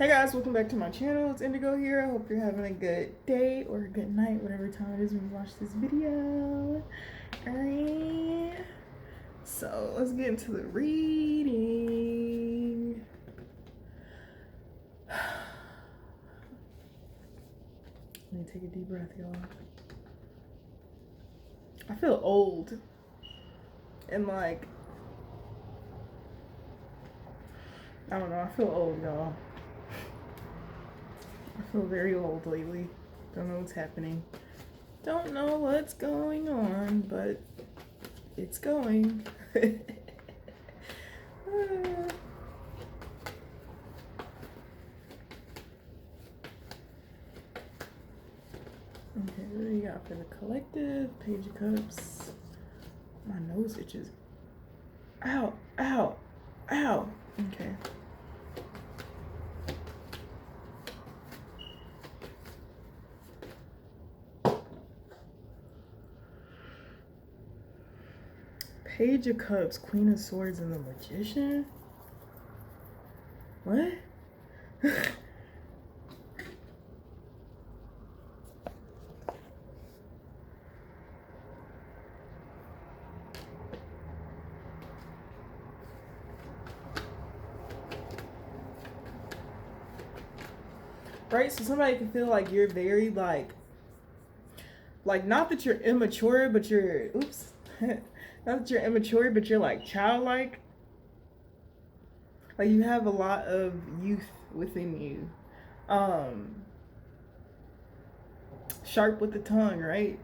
Hey guys, welcome back to my channel. It's Indigo here. I hope you're having a good day or a good night, whatever time it is when you watch this video. Alright. So let's get into the reading. Let me take a deep breath, y'all. I feel old. And like, I don't know, I feel old, y'all. I feel very old lately. Don't know what's happening. Don't know what's going on, but it's going. Okay, what do you got for the collective? Page of Cups. My nose itches. Ow, ow, ow. Okay. Page of Cups, Queen of Swords, and the Magician? What? Right? So somebody can feel like you're very like not that you're immature, but you're, oops. Not that you're immature, but you're like childlike. Like you have a lot of youth within you. Sharp with the tongue, right?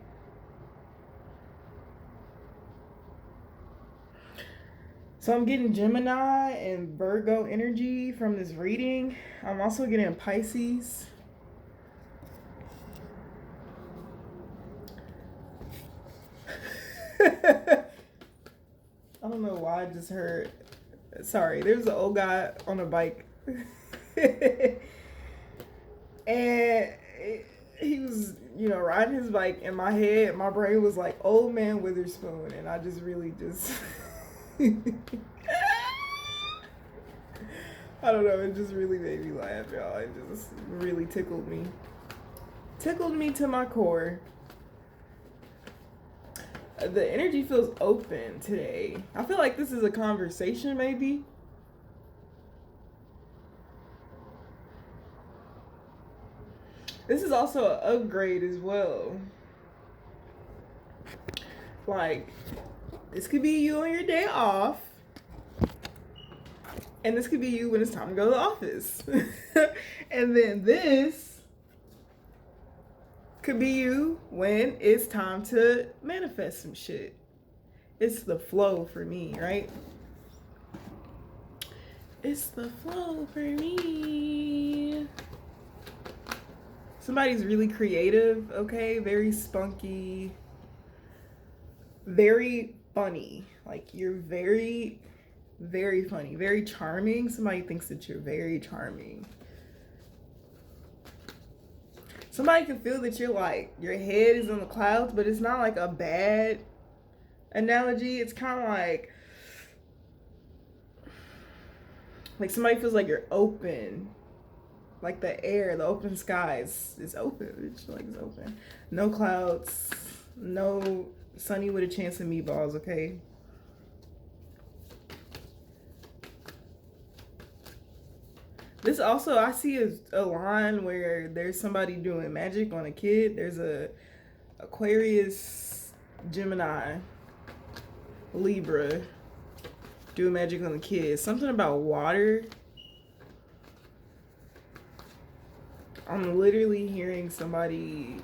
So I'm getting Gemini and Virgo energy from this reading. I'm also getting Pisces. I don't know why I just heard. Sorry, there's an old guy on a bike. And he was, riding his bike. In my head, my brain was like, old man Witherspoon. And I just really just. I don't know, it just really made me laugh, y'all. It just really tickled me. Tickled me to my core. The energy feels open today. I feel like this is a conversation, maybe. This is also an upgrade as well. Like, this could be you on your day off. And this could be you when it's time to go to the office. And then this could be you when it's time to manifest some shit. It's the flow for me, right? It's the flow for me. Somebody's really creative, okay? Very spunky. Very funny. Like, you're very, very funny. Very charming. Somebody thinks that you're very charming. Somebody can feel that you're like, your head is in the clouds, but it's not like a bad analogy. It's kind of like somebody feels like you're open. Like the air, the open skies is open. It's like it's open. No clouds. No sunny with a chance of meatballs, okay? This also, I see a line where there's somebody doing magic on a kid. There's a Aquarius, Gemini, Libra doing magic on the kid. Something about water. I'm literally hearing somebody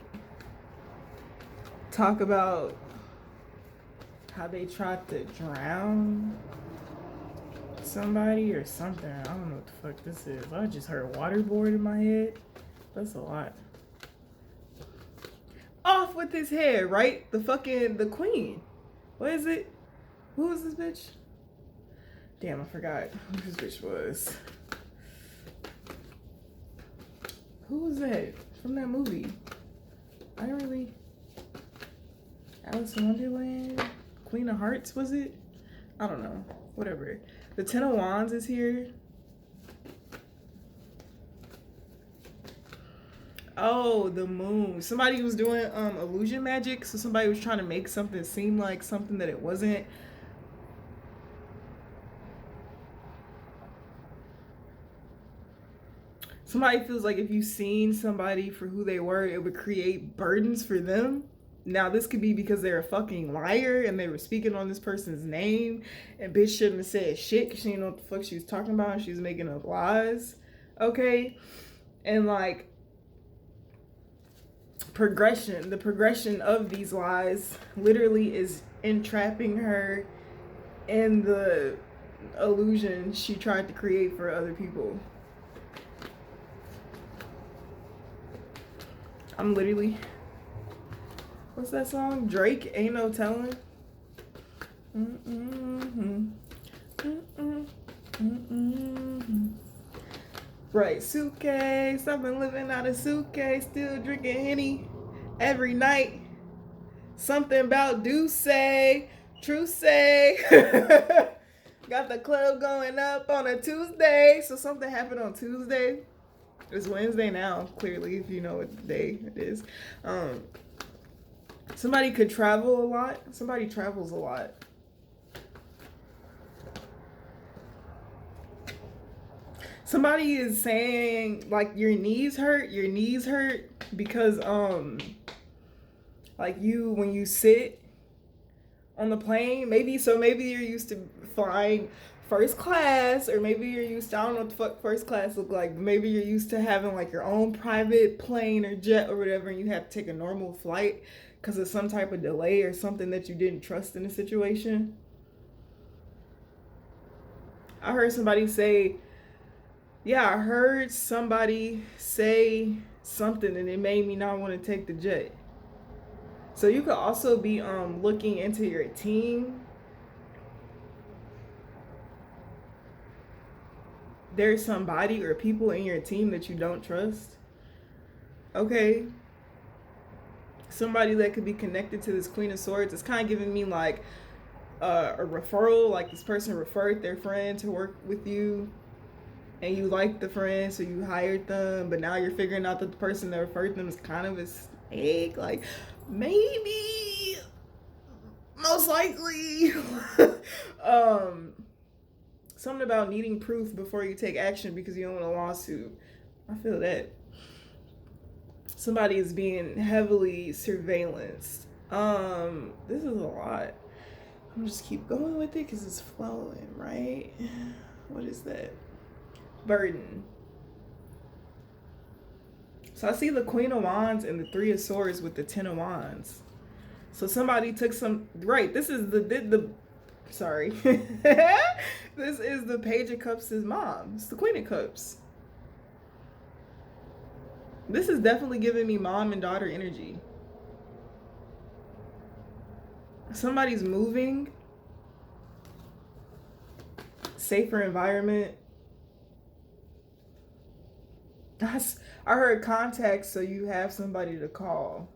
talk about how they tried to drown somebody or something. I don't know what the fuck this is. I just heard waterboard in my head. That's a lot. Off with his head, right? The queen. What is it? Who is this bitch? Damn, I forgot who this bitch was. Who was that from that movie? I didn't really. Alice in Wonderland? Queen of Hearts, was it? I don't know. Whatever. The Ten of Wands is here. Oh, the moon. Somebody was doing illusion magic, so somebody was trying to make something seem like something that it wasn't. Somebody feels like if you seen somebody for who they were, it would create burdens for them. Now, this could be because they're a fucking liar and they were speaking on this person's name, and bitch shouldn't have said shit because she didn't know what the fuck she was talking about and she was making up lies. Okay? And like, the progression of these lies literally is entrapping her in the illusion she tried to create for other people. I'm literally, what's that song? Drake, Ain't No Telling. Right, suitcase. I've been living out of suitcase, still drinking Henny every night. Something about do say, true say. Got the club going up on a Tuesday. So something happened on Tuesday. It's Wednesday now, clearly, if you know what day it is. Somebody could travel a lot. Somebody travels a lot. Somebody is saying like your knees hurt because like when you sit on the plane, maybe you're used to flying first class, or maybe you're used to, I don't know what the fuck first class look like, but maybe you're used to having like your own private plane or jet or whatever, and you have to take a normal flight because of some type of delay or something that you didn't trust in the situation. I heard somebody say something and it made me not want to take the jet. So you could also be looking into your team. There's somebody or people in your team that you don't trust. Okay. Somebody that could be connected to this Queen of Swords. It's kind of giving me like a referral, like this person referred their friend to work with you and you liked the friend, so you hired them, but now you're figuring out that the person that referred them is kind of a snake. Like, maybe, most likely. Something about needing proof before you take action because you don't want a lawsuit. I feel that. Somebody is being heavily surveillanced. This is a lot. I'm just keep going with it because it's flowing, right? What is that? Burden. So I see the Queen of Wands and the Three of Swords with the Ten of Wands. So somebody took some, right, this is the sorry. This is the Page of Cups' mom. It's the Queen of Cups. This is definitely giving me mom and daughter energy. Somebody's moving. Safer environment. I heard contact, so you have somebody to call.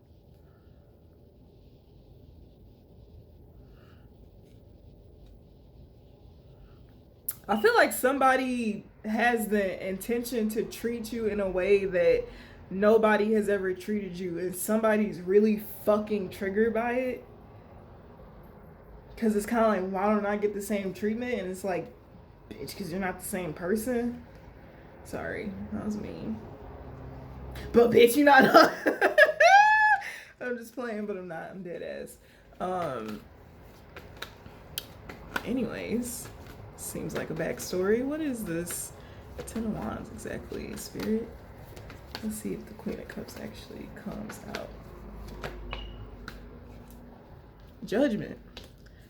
I feel like somebody has the intention to treat you in a way that nobody has ever treated you, and somebody's really fucking triggered by it. Because it's kind of like, why don't I get the same treatment? And it's like, bitch, because you're not the same person. Sorry, that was mean. But bitch, you're not. I'm just playing, but I'm not. I'm dead ass. Anyways, seems like a backstory. What is this? Ten of Wands exactly, Spirit. Let's see if the Queen of Cups actually comes out. Judgment.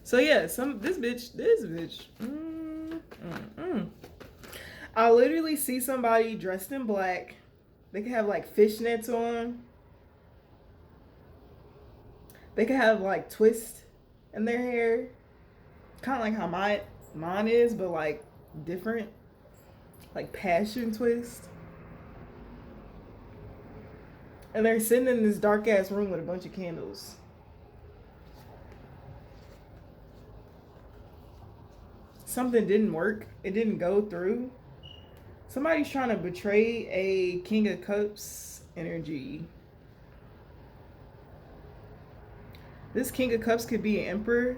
So yeah, this bitch. I literally see somebody dressed in black. They could have like fishnets on. They could have like twists in their hair. Kind of like how mine is, but like different. Like passion twist. And they're sitting in this dark ass room with a bunch of candles. Something didn't work. It didn't go through. Somebody's trying to betray a King of Cups energy. This King of Cups could be an Emperor.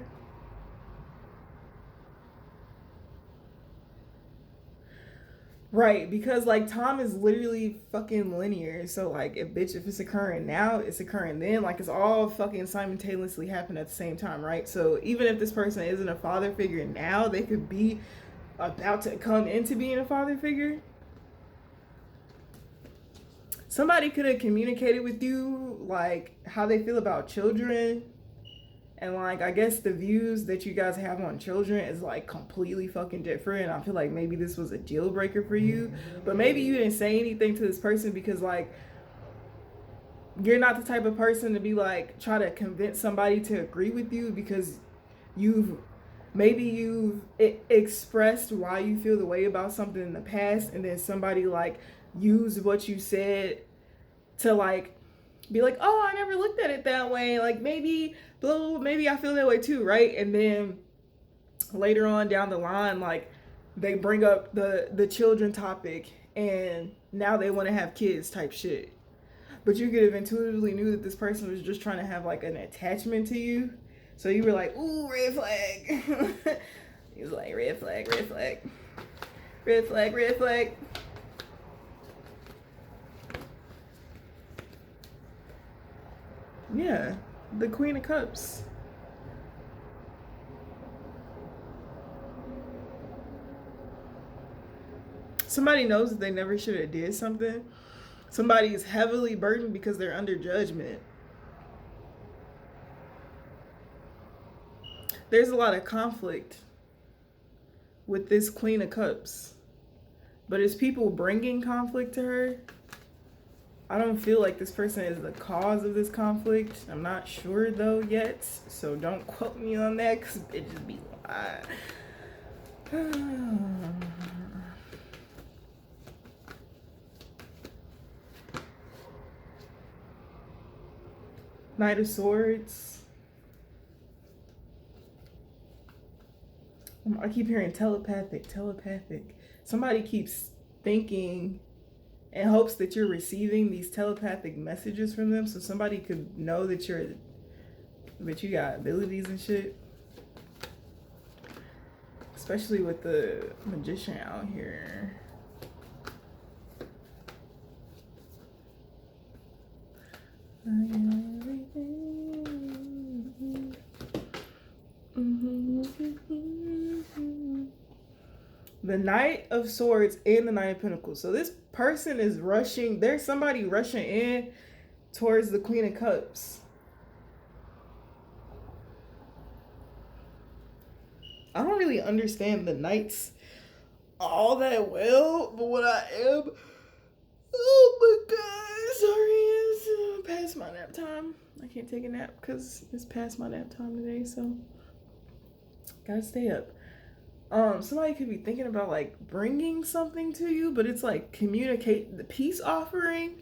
Right, because like time is literally fucking linear. So like if it's occurring now, it's occurring then. Like it's all fucking simultaneously happening at the same time, right? So even if this person isn't a father figure now, they could be about to come into being a father figure. Somebody could have communicated with you like how they feel about children, and like I guess the views that you guys have on children is like completely fucking different. And I feel like maybe this was a deal breaker for you, but maybe you didn't say anything to this person because like you're not the type of person to be like try to convince somebody to agree with you, because you've expressed why you feel the way about something in the past, and then somebody like used what you said to like be like, oh, I never looked at it that way, like maybe maybe I feel that way too, right? And then later on down the line, like they bring up the children topic, and now they want to have kids type shit. But you could have intuitively knew that this person was just trying to have like an attachment to you, so you were like, ooh, red flag. He was like, red flag, red flag, red flag, red flag. Yeah, the Queen of Cups. Somebody knows that they never should have did something. Somebody is heavily burdened because they're under judgment. There's a lot of conflict with this Queen of Cups. But it's people bringing conflict to her. I don't feel like this person is the cause of this conflict. I'm not sure though yet, so don't quote me on that because bitches be lying. Knight of Swords. I keep hearing telepathic. Somebody keeps thinking and hopes that you're receiving these telepathic messages from them, so somebody could know that you got abilities and shit. Especially with the Magician out here. The Knight of Swords and the Knight of Pentacles. So this person is rushing. There's somebody rushing in towards the Queen of Cups. I don't really understand the Knights all that well, but what I am... Oh my god, sorry, it's past my nap time. I can't take a nap because it's past my nap time today, so gotta stay up. Somebody could be thinking about like bringing something to you, but it's like communicate the peace offering.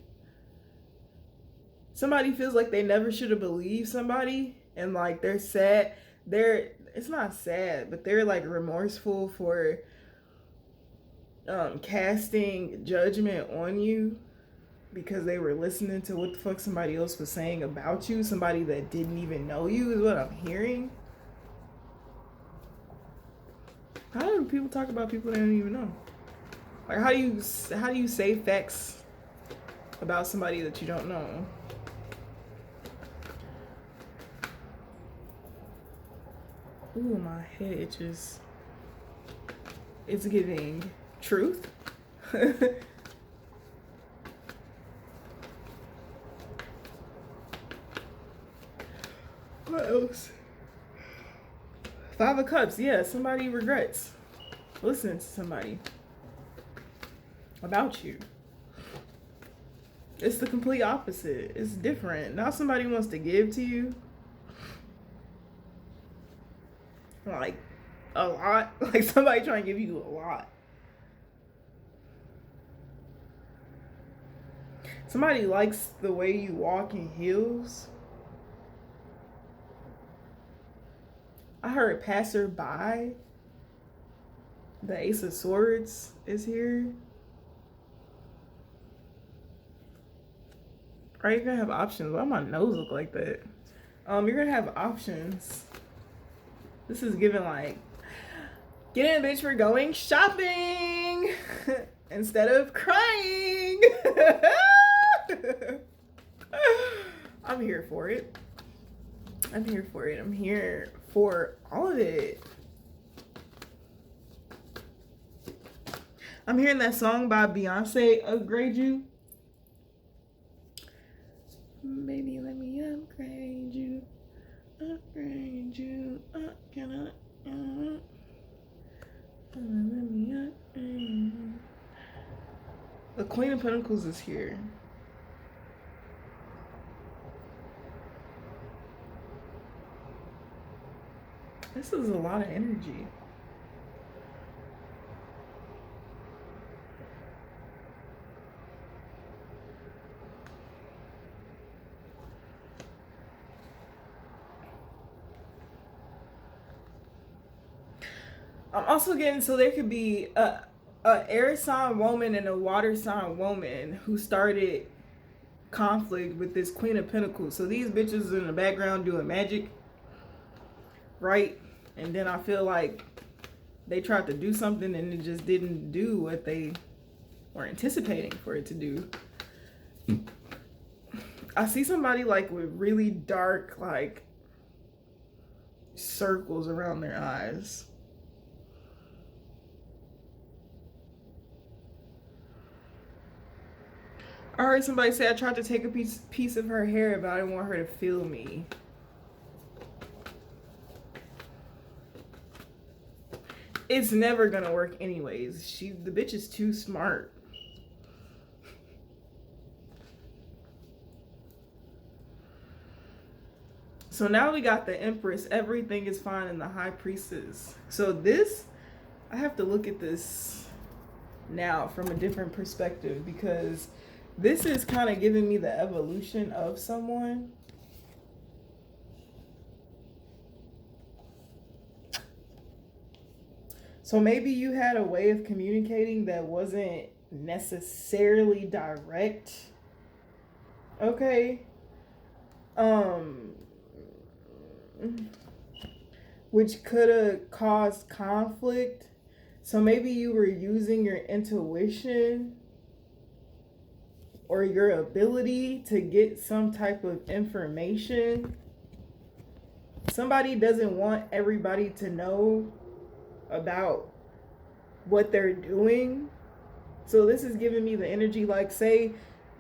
Somebody feels like they never should have believed somebody, and like they're sad. It's not sad, but they're like remorseful for casting judgment on you because they were listening to what the fuck somebody else was saying about you. Somebody that didn't even know you is what I'm hearing. How do people talk about people they don't even know? Like how do you say facts about somebody that you don't know? Ooh, my head itches. It's giving truth. What else? Five of Cups. Yeah, somebody regrets listening to somebody about you. It's the complete opposite. It's different. Now somebody wants to give to you. Like a lot. Like somebody trying to give you a lot. Somebody likes the way you walk in heels. I heard passerby. The Ace of Swords is here. Right, you're gonna have options. Why my nose look like that? You're gonna have options. This is giving like, get in, bitch, we're going shopping instead of crying. I'm here for it. I'm here for it. I'm here for all of it. I'm hearing that song by Beyonce, Upgrade You. Baby, let me upgrade you. Upgrade you. Can I? Let me upgrade you. The Queen of Pentacles is here. This is a lot of energy. I'm also getting, so there could be a air sign woman and a water sign woman who started conflict with this Queen of Pentacles. So these bitches in the background doing magic, right? And then I feel like they tried to do something and it just didn't do what they were anticipating for it to do. I see somebody like with really dark like circles around their eyes. I heard somebody say I tried to take a piece of her hair, but I didn't want her to feel me. It's never gonna work anyways. The bitch is too smart. So now we got the Empress. Everything is fine in the High Priestess. So this, I have to look at this now from a different perspective, because this is kind of giving me the evolution of someone. So maybe you had a way of communicating that wasn't necessarily direct. Okay. Which could have caused conflict. So maybe you were using your intuition or your ability to get some type of information. Somebody doesn't want everybody to know about what they're doing. So this is giving me the energy, like say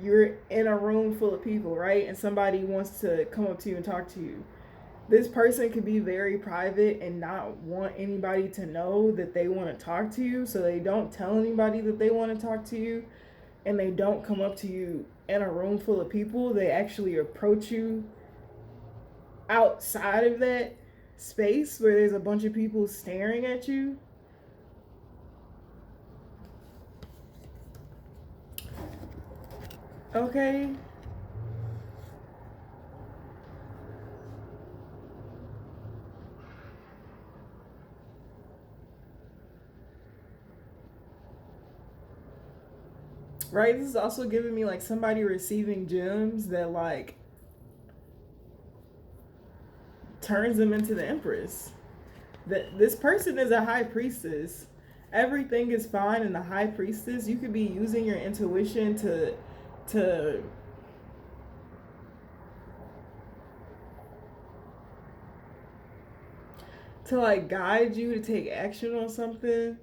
you're in a room full of people, right? And somebody wants to come up to you and talk to you. This person could be very private and not want anybody to know that they want to talk to you. So they don't tell anybody that they want to talk to you. And they don't come up to you in a room full of people. They actually approach you outside of that space where there's a bunch of people staring at you. Okay. Right, this is also giving me like somebody receiving gems that like turns them into the Empress. That this person is a High Priestess. Everything is fine in the High Priestess. You could be using your intuition to like guide you to take action on something.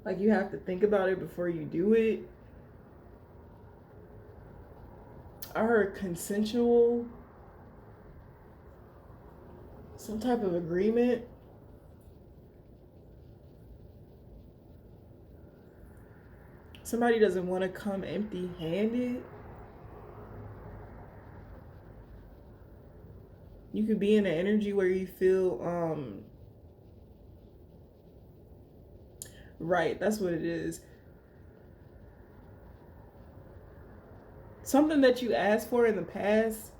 Like you have to think about it before you do it. I heard consensual, some type of agreement. Somebody doesn't want to come empty-handed. You could be in an energy where you feel right, that's what it is. Something that you asked for in the past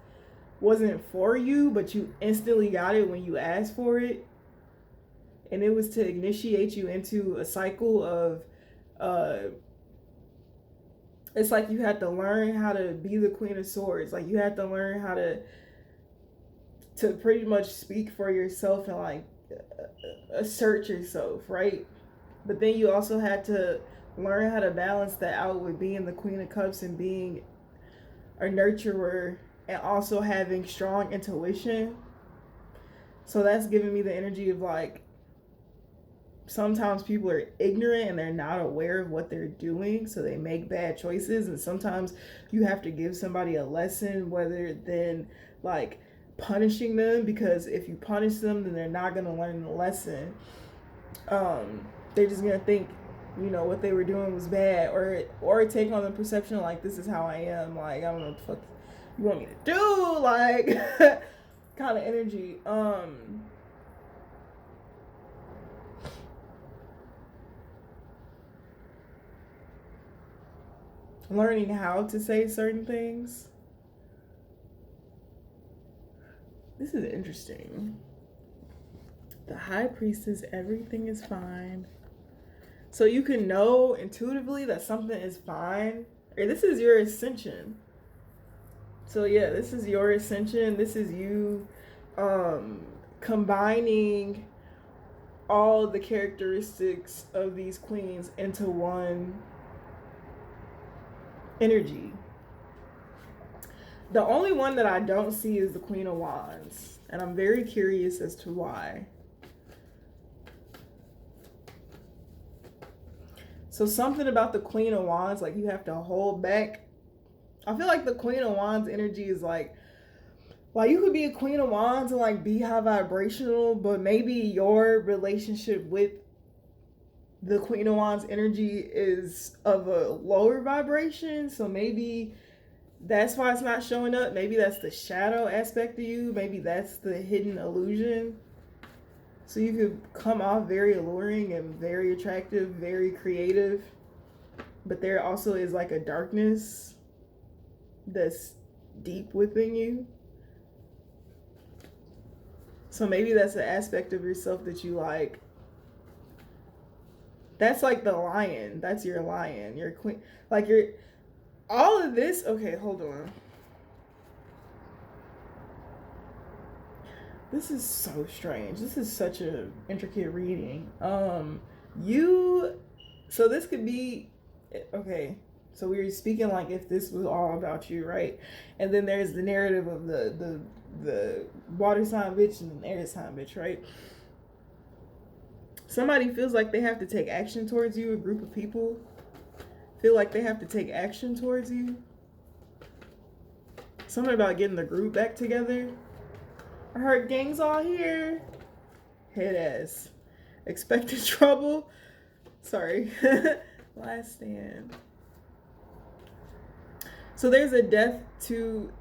wasn't for you, but you instantly got it when you asked for it. And it was to initiate you into a cycle of it's like you had to learn how to be the Queen of Swords. Like you had to learn how to pretty much speak for yourself and like assert yourself, right? But then you also had to learn how to balance that out with being the Queen of Cups and being a nurturer and also having strong intuition. So that's giving me the energy of like sometimes people are ignorant and they're not aware of what they're doing, so they make bad choices. And sometimes you have to give somebody a lesson, whether than like punishing them, because if you punish them, then they're not going to learn the lesson. They're just going to think, you know, what they were doing was bad, or take on the perception of, like, this is how I am, like, I don't know what the fuck you want me to do, like kind of energy. Learning how to say certain things. This is interesting. The High Priestess, everything is fine. So you can know intuitively that something is fine. Or this is your ascension. So yeah, this is your ascension. This is you combining all the characteristics of these queens into one energy. The only one that I don't see is the Queen of Wands, and I'm very curious as to why. So something about the Queen of Wands, like you have to hold back. I feel like the Queen of Wands energy is like you could be a Queen of Wands and like be high vibrational, but maybe your relationship with the Queen of Wands energy is of a lower vibration. So maybe that's why it's not showing up. Maybe that's the shadow aspect of you. Maybe that's the hidden illusion. So you could come off very alluring and very attractive, very creative, but there also is like a darkness that's deep within you. So maybe that's an aspect of yourself that you like. That's like the lion. That's your lion. Your queen. Like your all of this. Okay, hold on. This is so strange. This is such an intricate reading. So this could be, okay. So we were speaking like if this was all about you, right? And then there's the narrative of the water sign bitch and the air sign bitch, right? Somebody feels like they have to take action towards you. A group of people feel like they have to take action towards you. Something about getting the group back together. I heard gangs all here. Head ass. Expected trouble. Sorry. Last stand. So there's a death to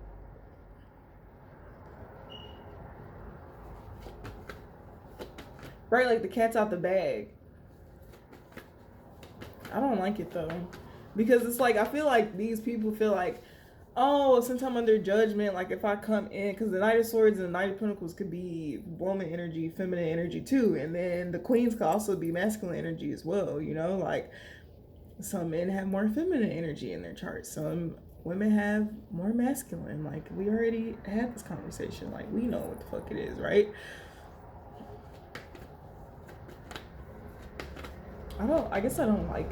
right, like the cat's out the bag. I don't like it though. Because it's like I feel like these people feel like, oh, since I'm under judgment, like if I come in, because the Knight of Swords and the Knight of Pentacles could be woman energy, feminine energy too, and then the Queens could also be masculine energy as well, you know, like some men have more feminine energy in their chart, some women have more masculine. Like we already had this conversation, like we know what the fuck it is, right? I guess I don't like,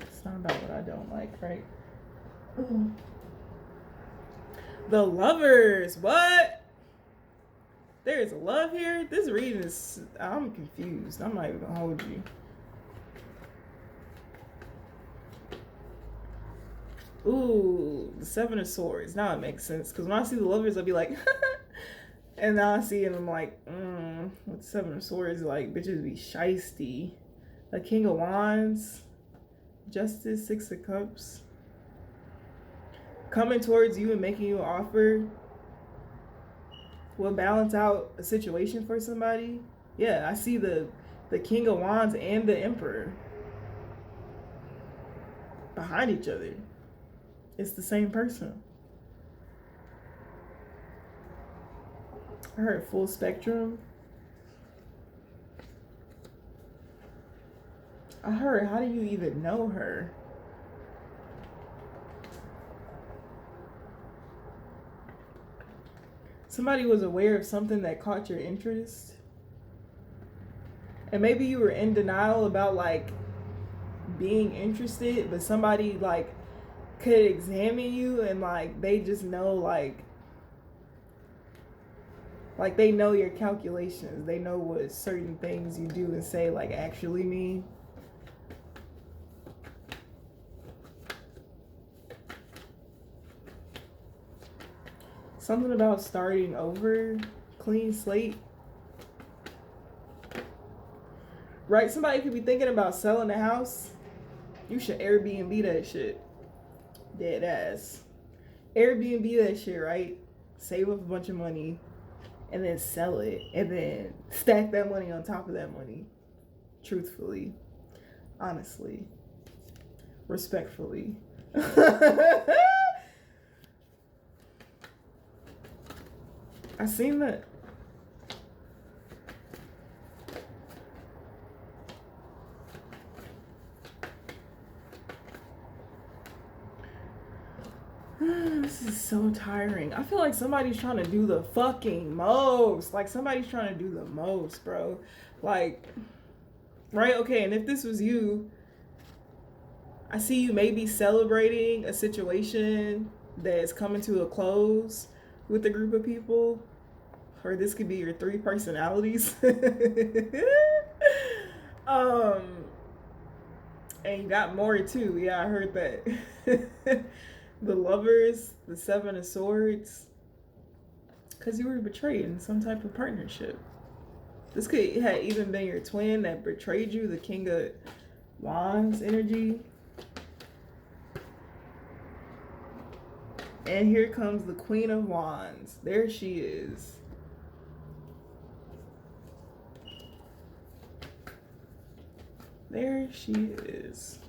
it's not about what I don't like, right? The Lovers. What? There is love here? This reading is, I'm confused. I'm not even gonna hold you. Ooh, the Seven of Swords. Now it makes sense. Because when I see the Lovers, I'll be like, and now I see it and I'm like, with the Seven of Swords, like, bitches be shiesty. The King of Wands. Justice, Six of Cups. Coming towards you and making you an offer will balance out a situation for somebody. Yeah, I see the King of Wands and the Emperor behind each other. It's the same person. I heard full spectrum. I heard, how do you even know her? Somebody was aware of something that caught your interest. And maybe you were in denial about like being interested, but somebody like could examine you and like they just know like they know your calculations. They know what certain things you do and say like actually mean. Something about starting over, clean slate. Right? Somebody could be thinking about selling a house. You should Airbnb that shit. Dead ass. Airbnb that shit, right? Save up a bunch of money and then sell it and then stack that money on top of that money. Truthfully. Honestly. Respectfully. I seen that. This is so tiring. I feel like somebody's trying to do the fucking most. Like somebody's trying to do the most, bro. Like, right? Okay, and if this was you, I see you maybe celebrating a situation that's coming to a close with a group of people. Or this could be your 3 personalities. um and you got more too. Yeah, I heard that. The Lovers, the 7 of Swords. Because you were betrayed in some type of partnership. This could have even been your twin that betrayed you, the King of Wands energy. And here comes the Queen of Wands. There she is. There she is.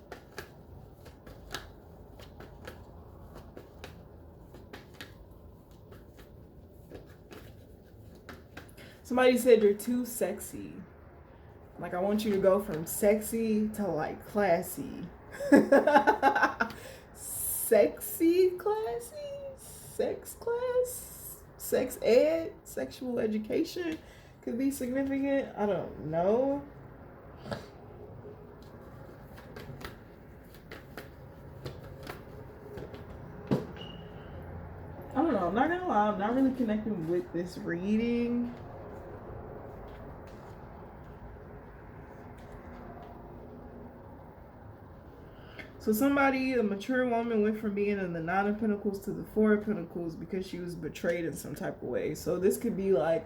Somebody said you're too sexy. Like, I want you to go from sexy to like classy. Sexy, classy, sex class, sex ed, sexual education could be significant. I don't know. I don't know. I'm not gonna lie. I'm not really connecting with this reading. So somebody, a mature woman, went from being in the 9 of Pentacles to the 4 of Pentacles because she was betrayed in some type of way. So this could be like,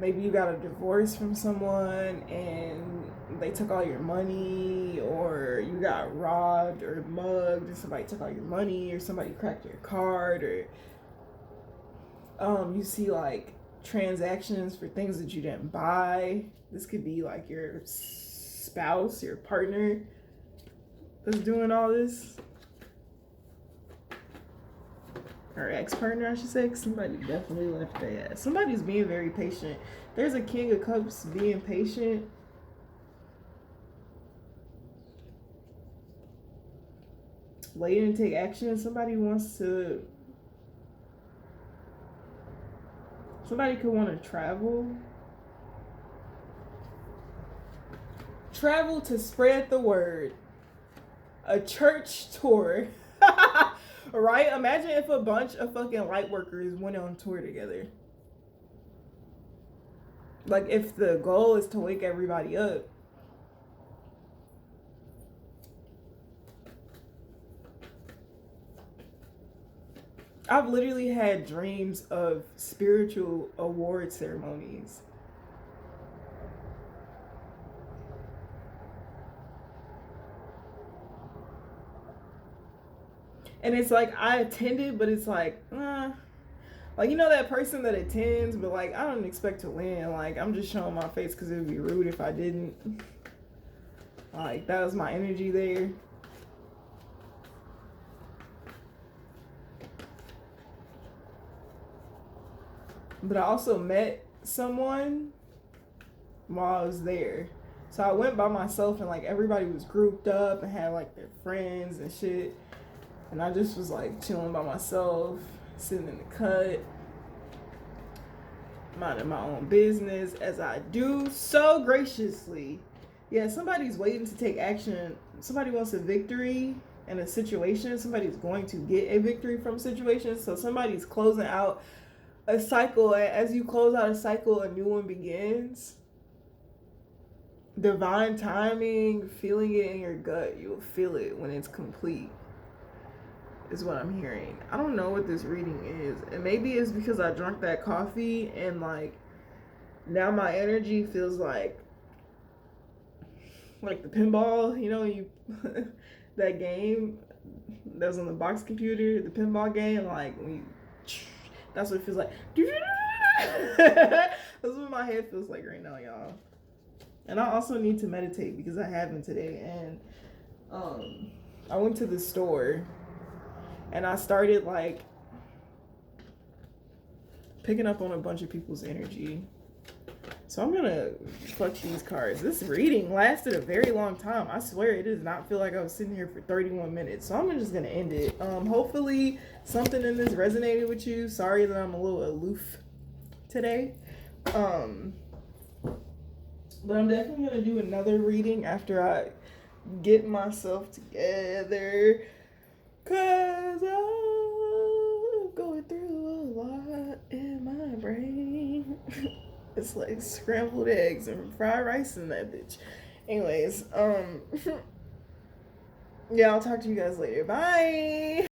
maybe you got a divorce from someone and they took all your money, or you got robbed or mugged and somebody took all your money, or somebody cracked your card, or you see like transactions for things that you didn't buy. This could be like your spouse, your partner that's doing all this, or ex-partner, I should say, because somebody definitely left their ass. Somebody's being very patient. There's a King of Cups being patient. Waiting to take action. Somebody could want to travel. Travel to spread the word. A church tour. Right? Imagine if a bunch of fucking light workers went on tour together. Like, if the goal is to wake everybody up. I've literally had dreams of spiritual award ceremonies. And it's like, I attended, but it's like, like, you know that person that attends, but like, I don't expect to win. Like, I'm just showing my face because it would be rude if I didn't. Like, that was my energy there. But I also met someone while I was there. So I went by myself, and like everybody was grouped up and had like their friends and shit. And I just was like chilling by myself, sitting in the cut, minding my own business as I do so graciously. Yeah, somebody's waiting to take action. Somebody wants a victory in a situation. Somebody's going to get a victory from situations. So somebody's closing out a cycle. And as you close out a cycle, a new one begins. Divine timing, feeling it in your gut. You'll feel it when it's complete, is what I'm hearing. I don't know what this reading is. And maybe it's because I drank that coffee and like now my energy feels like the pinball, you know, you that game that was on the box computer, the pinball game, like when you, that's what it feels like. That's what my head feels like right now, y'all. And I also need to meditate because I haven't today. And I went to the store and I started like picking up on a bunch of people's energy. So I'm gonna fuck these cards. This reading lasted a very long time. I swear it does not feel like I was sitting here for 31 minutes. So I'm just gonna end it. Hopefully something in this resonated with you. Sorry that I'm a little aloof today. But I'm definitely gonna do another reading after I get myself together. Cause I'm going through a lot in my brain. It's like scrambled eggs and fried rice in that bitch. Anyways, yeah, I'll talk to you guys later. Bye.